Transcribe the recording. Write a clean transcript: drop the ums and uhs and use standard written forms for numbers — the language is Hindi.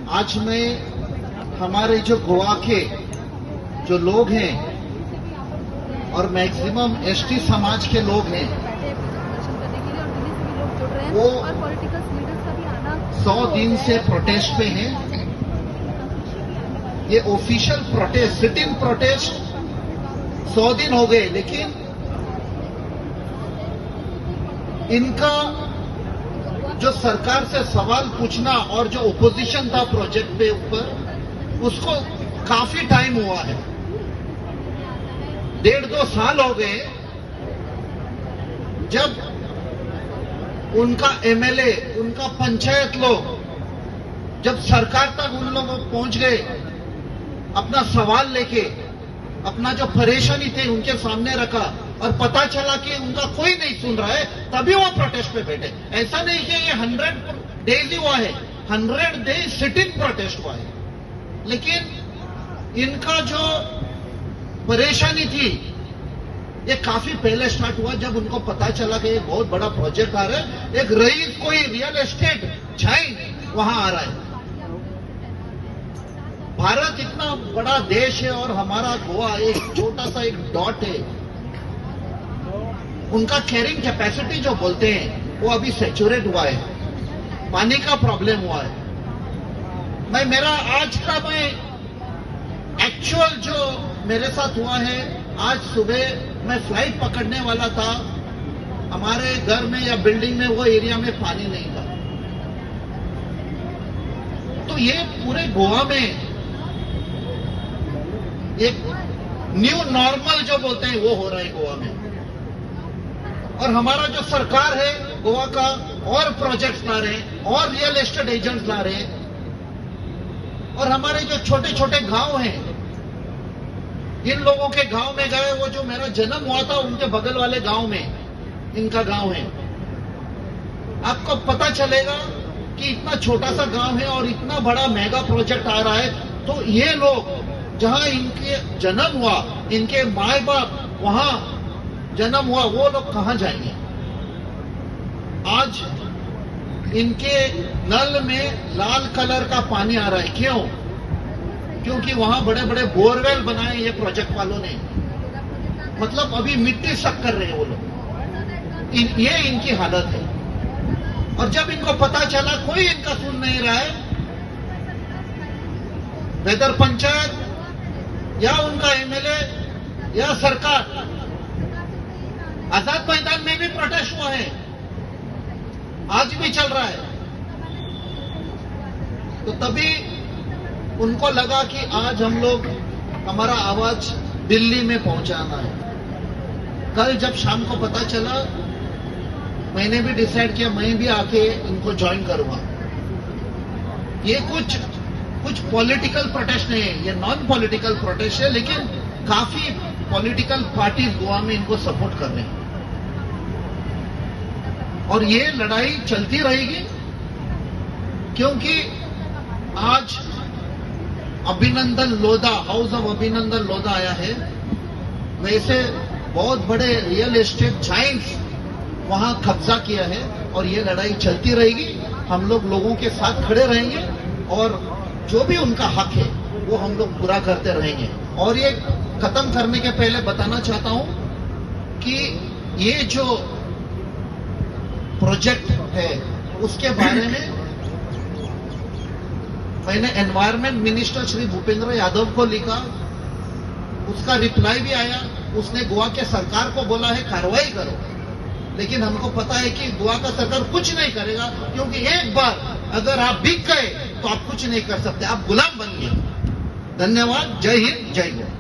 आज मैं हमारे जो गोवा के जो लोग हैं और मैक्सिमम एसटी समाज के लोग हैं वो 100 दिन से प्रोटेस्ट पे हैं। ये official protest, sit in protest 100 दिन हो गए, लेकिन इनका जो सरकार से सवाल पूछना और जो ओपोजिशन था प्रोजेक्ट पे ऊपर, उसको काफी टाइम हुआ है। 1.5-2 साल हो गए जब उनका एमएलए, उनका पंचायत लोग जब सरकार तक उन लोगों पहुंच गए, अपना सवाल लेके, अपना जो परेशानी थे उनके सामने रखा और पता चला कि उनका कोई नहीं सुन रहा है, तभी वो प्रोटेस्ट पे बैठे। ऐसा नहीं कि ये 100 डेज ही हुआ है, 100 डेज सिट इन प्रोटेस्ट हुआ है, लेकिन इनका जो परेशानी थी ये काफी पहले स्टार्ट हुआ, जब उनको पता चला कि एक बहुत बड़ा प्रोजेक्ट आ रहा है, एक रईस कोई रियल एस्टेट जाइंट वहां आ रहा है। भारत इतना बड़ा देश है और हमारा गोवा एक छोटा सा एक डॉट है। उनका कैरिंग कैपेसिटी जो बोलते हैं वो अभी सैचुरेट हुआ है, पानी का प्रॉब्लम हुआ है। मेरा आज का एक्चुअल जो मेरे साथ हुआ है, आज सुबह मैं फ्लाइट पकड़ने वाला था, हमारे घर में या बिल्डिंग में वो एरिया में पानी नहीं था। तो ये पूरे गोवा में एक न्यू नॉर्मल जो बोलते हैं वो हो रहा है गोवा में। और हमारा जो सरकार है गोवा का और प्रोजेक्ट्स ला रहे हैं और रियल एस्टेट एजेंट्स ला रहे हैं। और हमारे जो छोटे छोटे गांव हैं, इन लोगों के गांव में गए, वो जो मेरा जन्म हुआ था उनके बगल वाले गांव में इनका गांव है। आपको पता चलेगा कि इतना छोटा सा गांव है और इतना बड़ा मेगा प्रोजेक्ट आ रहा है। तो ये लोग जहां इनके जन्म हुआ, इनके माए बाप वहां जन्म हुआ, वो लोग कहां जाएंगे? आज इनके नल में लाल कलर का पानी आ रहा है। क्यों? क्योंकि वहां बड़े बड़े बोरवेल बनाए ये प्रोजेक्ट वालों ने। मतलब अभी मिट्टी सक कर रहे हैं वो लोग। ये इनकी हालत है। और जब इनको पता चला, कोई इनका सुन नहीं रहा है, वेदर पंचायत या उनका एमएलए या सरकार। आजाद मैदान में भी प्रोटेस्ट हुआ है, आज भी चल रहा है। तो तभी उनको लगा कि आज हम लोग हमारा आवाज दिल्ली में पहुंचाना है। कल जब शाम को पता चला, मैंने भी डिसाइड किया मैं भी आके इनको ज्वाइन करूंगा। ये कुछ पॉलिटिकल प्रोटेस्ट नहीं है, ये नॉन पॉलिटिकल प्रोटेस्ट है, लेकिन काफी पॉलिटिकल पार्टीज गोवा में इनको सपोर्ट कर रहे हैं। और ये लड़ाई चलती रहेगी, क्योंकि आज अभिनंदन लोधा, हाउस ऑफ अभिनंदन लोधा आया है। वैसे बहुत बड़े रियल एस्टेट जाइंट्स वहां कब्जा किया है और ये लड़ाई चलती रहेगी। हम लोग लोगों के साथ खड़े रहेंगे और जो भी उनका हक है वो हम लोग पूरा करते रहेंगे। और ये खत्म करने के पहले बताना चाहता हूं कि ये जो प्रोजेक्ट है उसके बारे में मैंने एनवायरमेंट मिनिस्टर श्री भूपेंद्र यादव को लिखा, उसका रिप्लाई भी आया। उसने गोवा के सरकार को बोला है कार्रवाई करो, लेकिन हमको पता है कि गोवा का सरकार कुछ नहीं करेगा, क्योंकि एक बार अगर आप बिक गए तो आप कुछ नहीं कर सकते, आप गुलाम बन गए। धन्यवाद। जय हिंद, जय गोवा।